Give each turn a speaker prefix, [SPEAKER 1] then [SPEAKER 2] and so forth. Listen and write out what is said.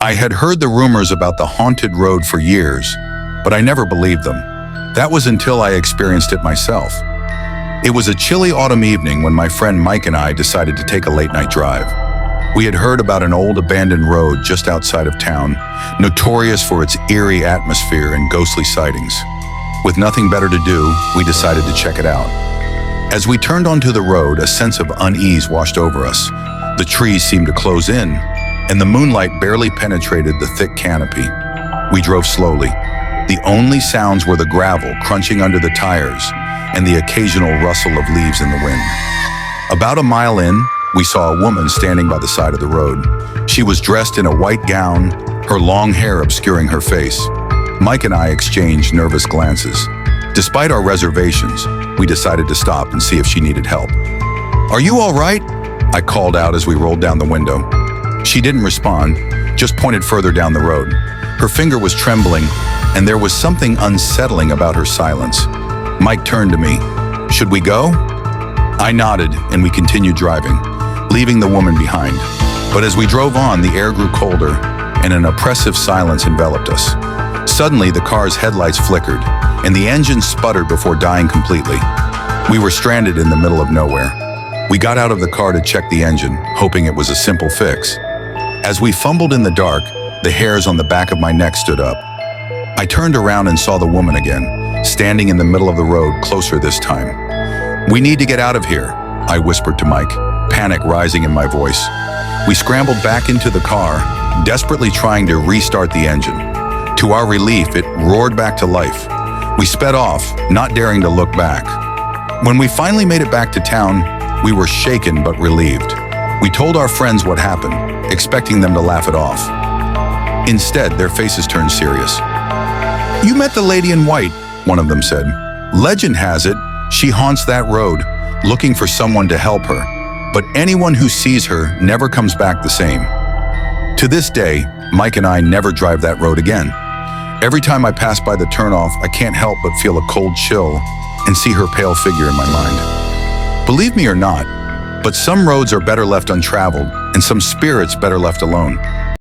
[SPEAKER 1] I had heard the rumors about the haunted road for years, but I never believed them. That was until I experienced it myself. It was a chilly autumn evening when my friend Mike and I decided to take a late-night drive. We had heard about an old abandoned road just outside of town, notorious for its eerie atmosphere and ghostly sightings. With nothing better to do, we decided to check it out. As we turned onto the road, a sense of unease washed over us. The trees seemed to close in, and the moonlight barely penetrated the thick canopy. We drove slowly. The only sounds were the gravel crunching under the tires and the occasional rustle of leaves in the wind. About a mile in, we saw a woman standing by the side of the road. She was dressed in a white gown, her long hair obscuring her face. Mike and I exchanged nervous glances. Despite our reservations, we decided to stop and see if she needed help. "Are you all right?" I called out as we rolled down the window. She didn't respond, just pointed further down the road. Her finger was trembling, and there was something unsettling about her silence. Mike turned to me. "Should we go?" I nodded, and we continued driving, leaving the woman behind. But as we drove on, the air grew colder, and an oppressive silence enveloped us. Suddenly, the car's headlights flickered, and the engine sputtered before dying completely. We were stranded in the middle of nowhere. We got out of the car to check the engine, hoping it was a simple fix. As we fumbled in the dark, the hairs on the back of my neck stood up. I turned around and saw the woman again, standing in the middle of the road, closer this time. "We need to get out of here," I whispered to Mike, panic rising in my voice. We scrambled back into the car, desperately trying to restart the engine. To our relief, it roared back to life. We sped off, not daring to look back. When we finally made it back to town, we were shaken but relieved. We told our friends what happened, expecting them to laugh it off. Instead, their faces turned serious. "You met the lady in white," one of them said. "Legend has it, she haunts that road, looking for someone to help her. But anyone who sees her never comes back the same." To this day, Mike and I never drive that road again. Every time I pass by the turnoff, I can't help but feel a cold chill and see her pale figure in my mind. Believe me or not, but some roads are better left untraveled, and some spirits better left alone.